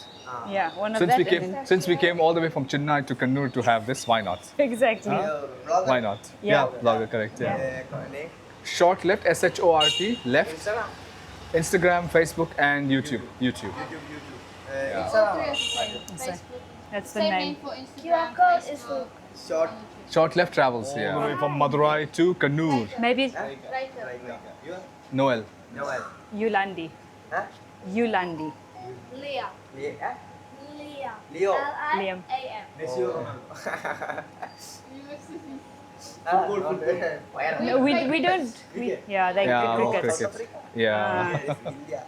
Speaker 2: Yeah, one of
Speaker 1: Since
Speaker 2: that.
Speaker 1: we
Speaker 2: and
Speaker 1: came,
Speaker 2: then-
Speaker 1: since we came all the way from Chennai to Kannur to have this, why not?
Speaker 2: Exactly.
Speaker 5: Vlogger.
Speaker 1: Why not?
Speaker 2: Yeah.
Speaker 1: Vlogger, correct. Yeah.
Speaker 5: Name?
Speaker 1: Shortleft, SHORT, left.
Speaker 5: Instagram.
Speaker 1: Instagram, Facebook, and YouTube. YouTube.
Speaker 5: Instagram.
Speaker 3: three is the same. Facebook.
Speaker 2: That's the
Speaker 3: Same
Speaker 2: name.
Speaker 3: name for Instagram.
Speaker 4: QR code is for
Speaker 5: Short.
Speaker 1: Shortleft travels. Yeah. All the way from Madurai to Kannur.
Speaker 2: Maybe
Speaker 3: Right there.
Speaker 5: Right now. You?
Speaker 1: Noel.
Speaker 5: Noel.
Speaker 2: Yulandi.
Speaker 5: Huh?
Speaker 2: Yulandi.
Speaker 3: Leah.
Speaker 5: Leo.
Speaker 4: Liam.
Speaker 5: Leo.
Speaker 2: Liam.
Speaker 4: L-I-A-M.
Speaker 5: Messi or Ronaldo?
Speaker 2: No, we don't. Yeah, like
Speaker 1: Yeah,
Speaker 2: the
Speaker 1: oh,
Speaker 2: cricket.
Speaker 1: cricket. Yeah.
Speaker 5: India.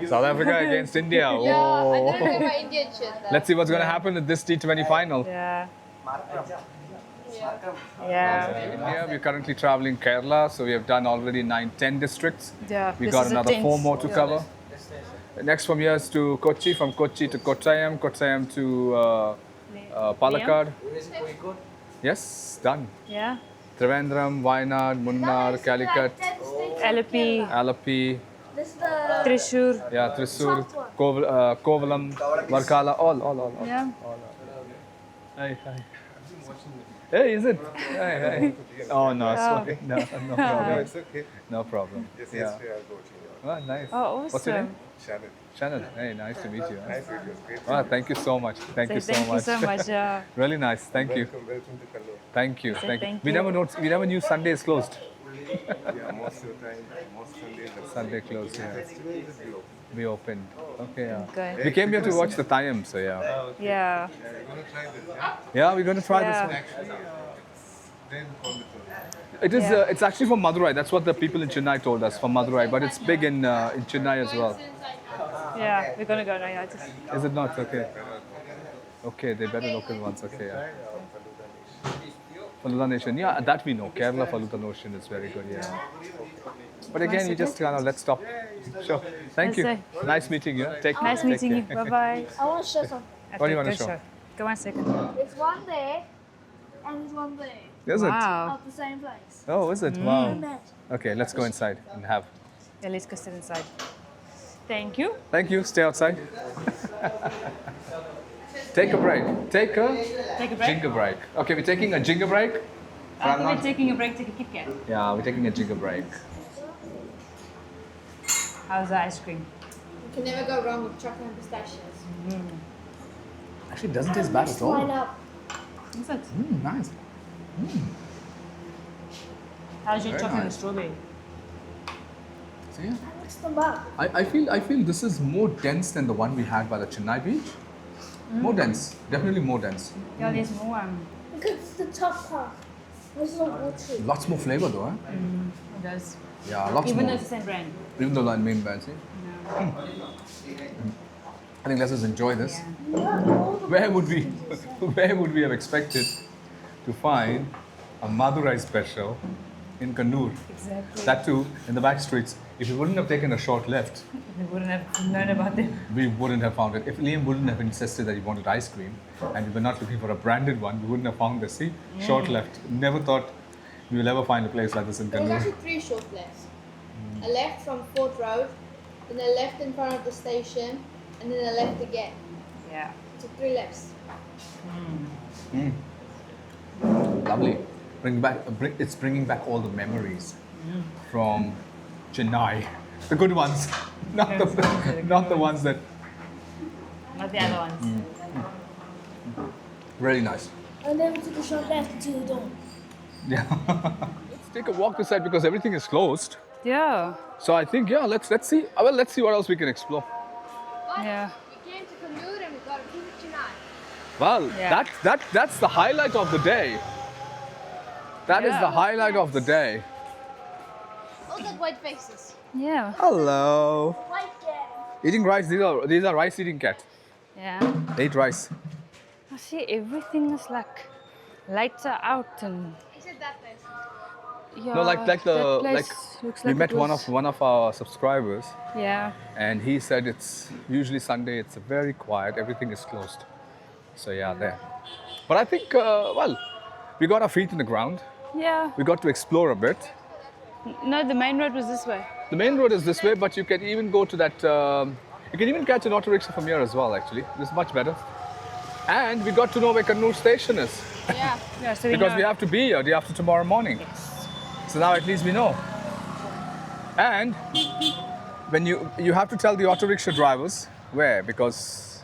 Speaker 1: South Africa against India.
Speaker 3: Yeah, I didn't
Speaker 1: Oh.
Speaker 3: wear my Indian shirt. though.
Speaker 1: Let's see what's going to happen at this T20 final.
Speaker 2: Yeah.
Speaker 5: Markram.
Speaker 2: Yeah.
Speaker 1: India, we're currently traveling Kerala, so we have done already 9-10 districts.
Speaker 2: Yeah.
Speaker 1: We
Speaker 2: this
Speaker 1: got
Speaker 2: is a
Speaker 1: another
Speaker 2: 10th.
Speaker 1: 4 more to
Speaker 2: Yeah.
Speaker 1: cover. Next from here is to Kochi, from Kochi to Kottayam, Kottayam to Palakkad. Yes, done.
Speaker 2: Yeah.
Speaker 1: Trivandrum, Wayanad, Munnar, Calicut,
Speaker 2: Alapi,
Speaker 1: Alapi,
Speaker 4: This is the
Speaker 2: Thrissur.
Speaker 1: yeah, Thrissur, Kovalam, Varkala, all.
Speaker 2: Yeah.
Speaker 1: Hi, hi. Hey, is it? Hi, hi. Oh no, sorry. No problem.
Speaker 6: It's okay.
Speaker 1: No problem.
Speaker 6: Yes,
Speaker 1: Yeah.
Speaker 6: yesterday I was watching you.
Speaker 1: Oh, nice.
Speaker 2: Oh,
Speaker 1: What's your name?
Speaker 2: awesome.
Speaker 6: Shannon.
Speaker 1: Shannon. Hey, nice to meet you.
Speaker 6: Nice videos. Great.
Speaker 1: Ah, thank you so much. Thank you so
Speaker 2: Thank you
Speaker 1: much.
Speaker 2: so much. Yeah.
Speaker 1: Really nice. Thank you.
Speaker 6: Welcome to Kannur.
Speaker 1: Thank you.
Speaker 2: Say
Speaker 1: Thank you.
Speaker 2: thank
Speaker 1: We
Speaker 2: you.
Speaker 1: never knew Sunday is closed.
Speaker 6: Yeah, most of the time, most Sundays are
Speaker 1: Sunday closed. Yeah.
Speaker 6: festivals is below.
Speaker 1: We opened. Okay. Yeah.
Speaker 2: Okay.
Speaker 1: We came here to watch the Tayyam, so yeah.
Speaker 2: Yeah.
Speaker 6: Yeah, you're gonna try this, yeah?
Speaker 1: Yeah, we're going to try
Speaker 2: Yeah.
Speaker 1: this one.
Speaker 6: Actually, then Coimbatore.
Speaker 1: It is.
Speaker 2: Yeah.
Speaker 1: It's actually from Madurai. That's what the people in Chennai told us, from Madurai. But it's big in Chennai as well.
Speaker 2: Yeah. We're gonna go now. Yeah. Just,
Speaker 1: Is it not? Okay. Okay, they better local ones. Okay, yeah. Faluda Nation. Yeah, that we know. Kerala Faluda Nation is very good. Yeah. But again, you just kind of let's stop. Sure. Thank you.
Speaker 2: Let's
Speaker 1: Nice meeting you. Take
Speaker 2: nice
Speaker 1: take
Speaker 2: meeting you.
Speaker 1: care.
Speaker 2: Bye bye.
Speaker 4: I want to show some.
Speaker 1: What do you wanna show?
Speaker 2: Go 1 second.
Speaker 4: There's one there and there's one there.
Speaker 1: Is it?
Speaker 2: Wow.
Speaker 4: Of the same place.
Speaker 1: Oh, is it? Wow.
Speaker 4: Match.
Speaker 1: Okay, let's go inside and have.
Speaker 2: Yeah, let's go sit inside. Thank you.
Speaker 1: Thank you. Stay outside. Take a break. Take a
Speaker 2: Take a break.
Speaker 1: jingle break. Okay, we're taking a jingle break.
Speaker 2: After we're taking a break, take a Kit Kat.
Speaker 1: Yeah, we're taking a jingle break.
Speaker 2: How's the ice cream?
Speaker 3: You can never go wrong with chocolate and pistachios.
Speaker 1: Actually, it doesn't taste bad at
Speaker 4: Line
Speaker 1: all.
Speaker 4: up.
Speaker 2: What's that?
Speaker 1: Nice.
Speaker 2: How's your
Speaker 1: Very
Speaker 2: chocolate and
Speaker 1: nice.
Speaker 2: strawberry?
Speaker 1: So yeah,
Speaker 4: Mix them up.
Speaker 1: I feel this is more dense than the one we had by the Chennai beach. More dense, definitely more dense.
Speaker 2: Yeah, there's more.
Speaker 4: Look at the top part. This is all watery.
Speaker 1: Lots more flavor though, eh?
Speaker 2: It does.
Speaker 1: Yeah, lots
Speaker 2: Even though
Speaker 1: more.
Speaker 2: it's the same brand.
Speaker 1: Even though line main brand, see?
Speaker 2: No.
Speaker 1: I think let's just enjoy this.
Speaker 2: Yeah.
Speaker 1: Where would we have expected to find a Madurai special in Kannur?
Speaker 2: Exactly.
Speaker 1: That too in the back streets. If we wouldn't have taken a short left,
Speaker 2: We wouldn't have known about them.
Speaker 1: we wouldn't have found it. If Liam wouldn't have insisted that he wanted ice cream and we were not looking for a branded one, we wouldn't have found this. See, short left. Never thought we will ever find a place like this in
Speaker 3: There was
Speaker 1: Kannur.
Speaker 3: actually 3 short lefts. A left from Fort Road, then a left in front of the station, and then a left again.
Speaker 2: Yeah.
Speaker 3: So 3 lefts.
Speaker 1: Lovely. It's bringing back all the memories from Chennai. The good ones, not the ones that.
Speaker 2: Not the other ones.
Speaker 1: Really nice.
Speaker 4: And then we took a short left to the dawn.
Speaker 1: Yeah. Let's take a walk this side because everything is closed.
Speaker 2: Yeah.
Speaker 1: So I think let's see. Let's see what else we can explore.
Speaker 2: Yeah.
Speaker 3: We came to Kannur and we got a piece of Chennai.
Speaker 1: Well,
Speaker 2: Yeah.
Speaker 1: that's the highlight of the day. That is
Speaker 2: Yeah.
Speaker 1: the highlight of the day.
Speaker 3: Look at white faces.
Speaker 2: Yeah.
Speaker 1: Hello.
Speaker 3: White cat.
Speaker 1: Eating rice. These are rice eating cat.
Speaker 2: Yeah.
Speaker 1: They eat rice.
Speaker 2: I see everything is like lights are out and
Speaker 3: Except that place.
Speaker 2: yeah.
Speaker 1: No, like
Speaker 2: that
Speaker 1: the
Speaker 2: place
Speaker 1: like
Speaker 2: looks
Speaker 1: we
Speaker 2: like
Speaker 1: met
Speaker 2: it was,
Speaker 1: one of our subscribers,
Speaker 2: Yeah.
Speaker 1: and he said it's usually Sunday. It's very quiet. Everything is closed. So yeah, there. But I think well, we got our feet in the ground.
Speaker 2: Yeah.
Speaker 1: We got to explore a bit.
Speaker 2: No, the main road was this way.
Speaker 1: The main road is this way, but you can even go to that. You can even catch an auto rickshaw from here as well. Actually, it's much better. And we got to know where Kannur station is
Speaker 3: Yeah.
Speaker 2: Yeah. So
Speaker 1: because
Speaker 2: know.
Speaker 1: we have to be here day after tomorrow morning. So now at least we know. And when you have to tell the auto rickshaw drivers where, because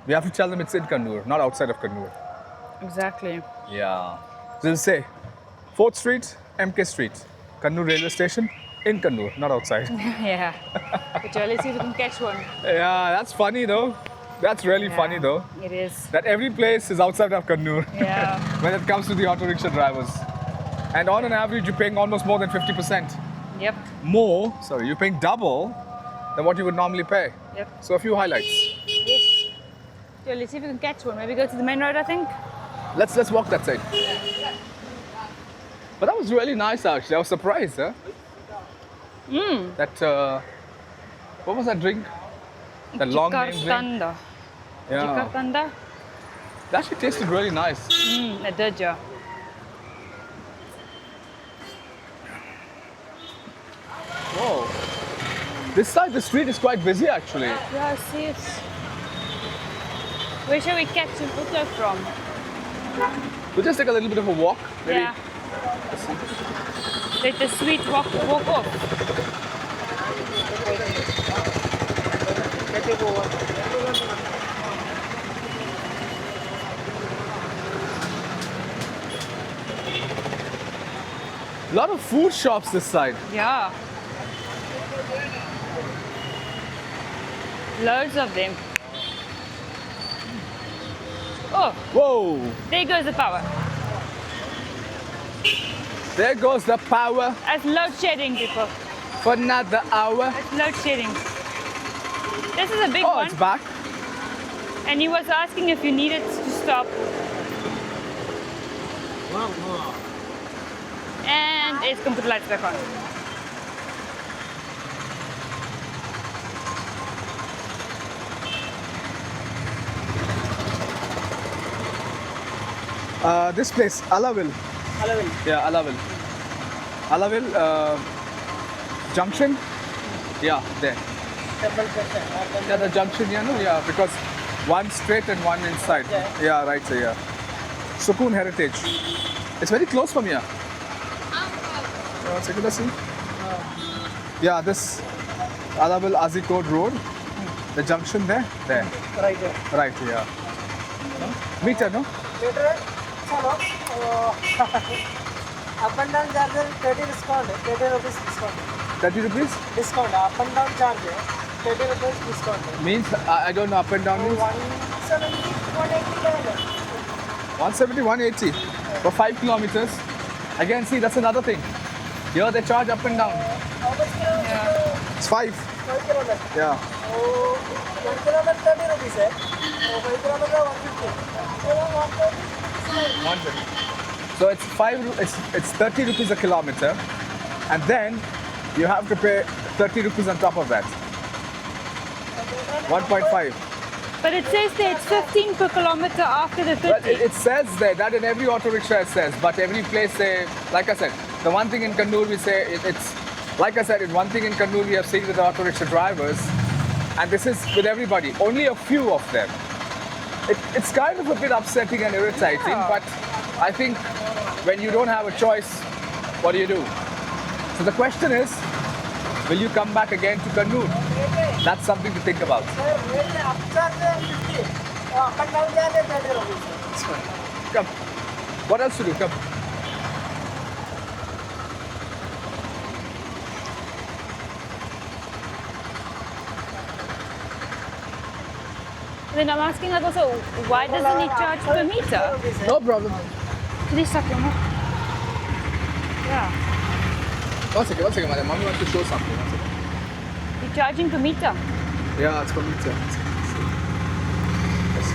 Speaker 1: we have to tell them it's in Kannur, not outside of Kannur.
Speaker 2: Exactly.
Speaker 1: Yeah. So they'll say 4th Street, MK Street, Kannur railway station, in Kannur, not outside.
Speaker 2: Yeah. But let's see if we can catch one.
Speaker 1: Yeah, that's funny though. That's really funny
Speaker 2: Yeah,
Speaker 1: though.
Speaker 2: It is.
Speaker 1: That every place is outside of Kannur
Speaker 2: Yeah.
Speaker 1: when it comes to the auto rickshaw drivers. And on an average, you're paying almost more than 50%.
Speaker 2: Yep.
Speaker 1: You're paying double than what you would normally pay.
Speaker 2: Yep.
Speaker 1: So a few highlights.
Speaker 2: Yes. So let's see if we can catch one. Maybe go to the main road, I think.
Speaker 1: Let's walk that side. But that was really nice actually. I was surprised, huh? That what was that drink? That long name drink.
Speaker 2: Jikartanda.
Speaker 1: Yeah.
Speaker 2: Jikartanda?
Speaker 1: That actually tasted really nice.
Speaker 2: It did, yeah.
Speaker 1: Whoa. This side, the street is quite busy actually.
Speaker 2: Yeah, I see it. Where shall we catch an auto from?
Speaker 1: We'll just take a little bit of a walk. Maybe.
Speaker 2: Yeah. Let the sweet walk off.
Speaker 1: A lot of food shops this side.
Speaker 2: Yeah. Loads of them. Oh,
Speaker 1: Whoa!
Speaker 2: there goes the power.
Speaker 1: There goes the power
Speaker 2: That's load shedding, people.
Speaker 1: for another hour.
Speaker 2: That's load shedding. This is a big
Speaker 1: Oh,
Speaker 2: one.
Speaker 1: it's back.
Speaker 2: And he was asking if you needed to stop. And it's going to put the lights back on.
Speaker 1: This place, Alavil. Yeah, Alavil. Alavil junction. Yeah, there. Yeah, the junction, yeah, because one straight and one inside. Yeah, right, so yeah. Sukun Heritage. It's very close from here. One second, let's see. Yeah, this Alavil Azikode Road. The junction there.
Speaker 5: Right there.
Speaker 1: Right, yeah. Meter, no?
Speaker 5: Later, chalo. Up and down charge 30 discount. 30 rupees discount.
Speaker 1: 30 rupees?
Speaker 5: Discount. Up and down charge 30 rupees discount.
Speaker 1: Means, I don't know, up and down means
Speaker 5: 170, 180.
Speaker 1: 170, 180 for 5 kilometers. Again, see, that's another thing. Here they charge up and down.
Speaker 5: How much kilometer?
Speaker 1: It's 5.
Speaker 5: 5 kilometer.
Speaker 1: Yeah.
Speaker 5: Oh, 1 kilometer 30 rupees. 5 kilometer 150.
Speaker 1: So it's 30 rupees a kilometer, and then you have to pay 30 rupees on top of that. 1.5.
Speaker 2: But it says that it's 15 per kilometer after the 30.
Speaker 1: Well, it says there, that in every auto rickshaw it says, but every place they, like I said, the one thing in Kannur we say, it's, like I said, in one thing in Kannur we have seen with the auto rickshaw drivers, and this is with everybody, only a few of them. It's kind of a bit upsetting and irritating, but I think when you don't have a choice, what do you do? So the question is, will you come back again to Kannur? That's something to think about.
Speaker 5: Up charge 50. Up and down charge 30 rupees.
Speaker 1: Come. What else to do? Come.
Speaker 2: Then I'm asking us also, why doesn't he charge per meter?
Speaker 1: No problem.
Speaker 2: Please stop your mouth. Yeah.
Speaker 1: One second, madam. Mommy wants to show something. One second.
Speaker 2: You're charging per meter.
Speaker 1: Yeah, it's for meter. Yes.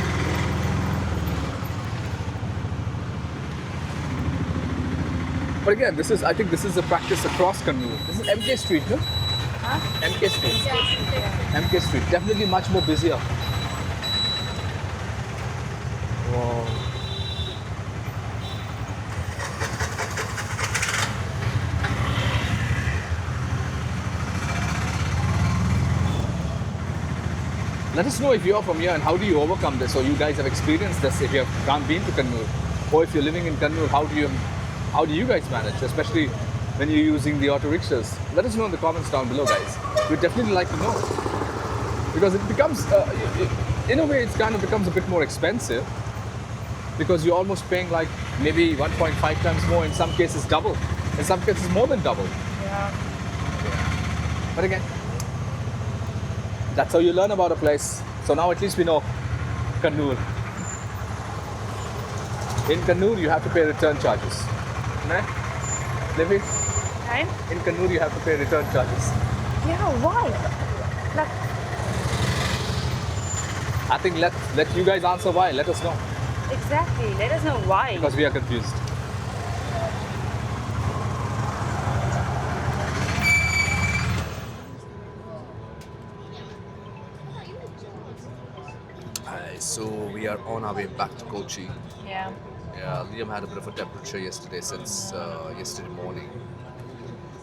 Speaker 1: But again, I think this is a practice across Kannur. This is MK Street, no?
Speaker 2: Huh?
Speaker 1: MK Street. MK Street. Definitely much more busier. Wow. Let us know if you're from here and how do you overcome this, or you guys have experienced this if you have been to Kannur, or if you're living in Kannur, how do you guys manage, especially when you're using the auto rickshaws? Let us know in the comments down below, guys. We'd definitely like to know, because it becomes, in a way, it kind of becomes a bit more expensive, because you're almost paying like maybe 1.5 times more, in some cases double, in some cases more than double.
Speaker 2: Yeah.
Speaker 1: But again, that's how you learn about a place. So now at least we know Kannur. In Kannur, you have to pay return charges. Right? Livy?
Speaker 2: Okay.
Speaker 1: In Kannur, you have to pay return charges.
Speaker 2: Yeah, why? Like,
Speaker 1: I think let you guys answer why. Let us know.
Speaker 2: exactly. Let us know why.
Speaker 1: Because we are confused. So we are on our way back to Kochi.
Speaker 2: Yeah.
Speaker 1: Yeah, Liam had a bit of a temperature yesterday since yesterday morning.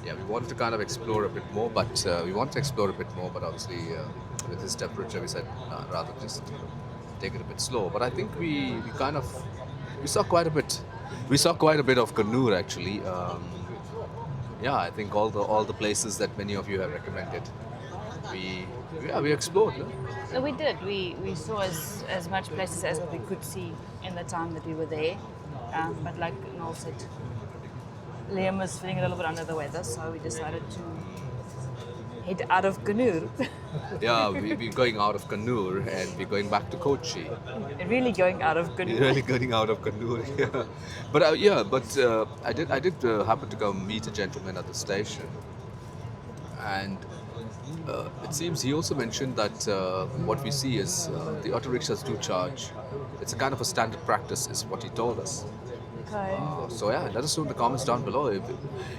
Speaker 1: Yeah, we wanted to kind of explore a bit more, but obviously with his temperature, we said rather just take it a bit slow. But I think we saw quite a bit. We saw quite a bit of Kannur actually. Yeah, I think all the places that many of you have recommended, we explored. No?
Speaker 2: So we did. We saw as much places as we could see in the time that we were there. But like Noel said, Liam was feeling a little bit under the weather, so we decided to head out of Kannur.
Speaker 1: Yeah, we're going out of Kannur and we're going back to Kochi.
Speaker 2: Really going out of Kannur.
Speaker 1: Really getting out of Kannur, yeah. But I did happen to go meet a gentleman at the station, and it seems he also mentioned that what we see is the auto rickshaws do charge. It's a kind of a standard practice, is what he told us.
Speaker 2: Okay.
Speaker 1: So yeah, let us know in the comments down below.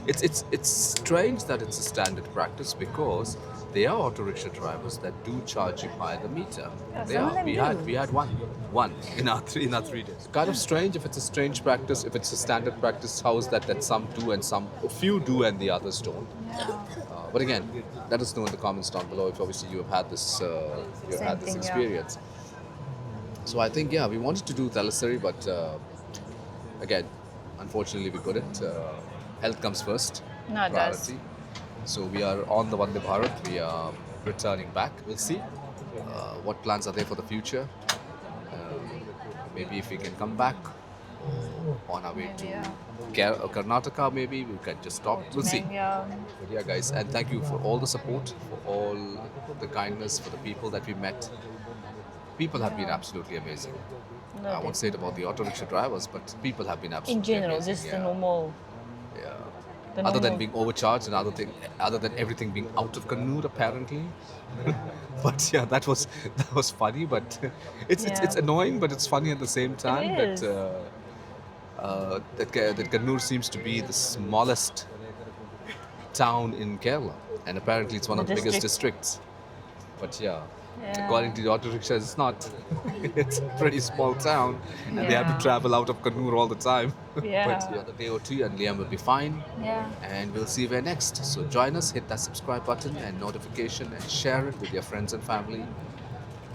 Speaker 1: It's strange that it's a standard practice, because there are auto rickshaw drivers that do charge you by the meter.
Speaker 2: Yeah,
Speaker 1: They
Speaker 2: some of
Speaker 1: are.
Speaker 2: them
Speaker 1: We had one in our 3 days. Kind of strange if it's a strange practice. If it's a standard practice, how is that some do and a few do and the others don't? But again, let us know in the comments down below if obviously you have had this experience. So I think we wanted to do Thalassery, but again, unfortunately we couldn't. Health comes first.
Speaker 2: No, it does.
Speaker 1: Priority. So we are on the Vande Bharat. We are returning back. We'll see what plans are there for the future. Maybe if we can come back on our way to Karnataka, maybe we can just stop. We'll see.
Speaker 2: Yeah.
Speaker 1: But yeah, guys, and thank you for all the support, for all the kindness, for the people that we met. People have been absolutely amazing.
Speaker 2: No,
Speaker 1: I won't say it about the auto rickshaw drivers, but people have been absolutely
Speaker 2: in general,
Speaker 1: amazing.
Speaker 2: just the normal.
Speaker 1: Yeah.
Speaker 2: The
Speaker 1: Other than
Speaker 2: normal-
Speaker 1: being overcharged and other than everything being out of Kannur apparently. But yeah, that was funny. But it's annoying, but it's funny at the same time.
Speaker 2: is.
Speaker 1: That Kannur seems to be the smallest town in Kerala, and apparently it's one of the biggest districts. But yeah, according to the auto rickshaws, it's not. It's a pretty small town, and they have to travel out of Kannur all the time.
Speaker 2: Yeah.
Speaker 1: But another day or two, and Liam will be fine.
Speaker 2: Yeah.
Speaker 1: And we'll see where next. So join us, hit that subscribe button and notification, and share it with your friends and family.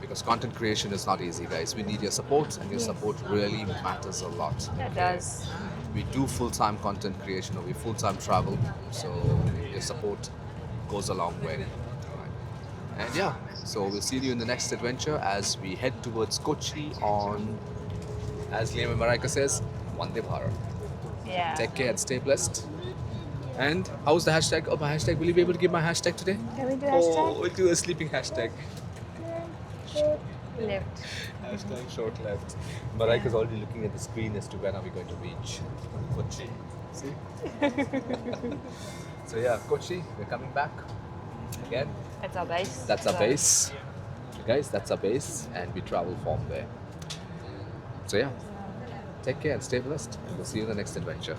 Speaker 1: Because content creation is not easy, guys. We need your support, and your support really matters a lot.
Speaker 2: It does.
Speaker 1: We do full-time content creation, or we full-time travel, so your support goes a long way. Alright. And yeah, so we'll see you in the next adventure as we head towards Kochi on, as Liam and Marika says, Vande Bharat.
Speaker 2: Yeah.
Speaker 1: Take care and stay blessed. And how's the hashtag? Oh, my hashtag. Will you be able to give my hashtag today?
Speaker 2: Can we do
Speaker 1: Oh, we'll do a sleeping hashtag.
Speaker 2: Left.
Speaker 6: Hashtag short left. Malaika's already looking at the screen as to when are we going to reach Kochi. See? So yeah, Kochi, we're coming back again.
Speaker 2: That's our base.
Speaker 6: That's our base. Guys, that's our base, and we travel from there. So yeah, take care and stay blessed. We'll see you in the next adventure.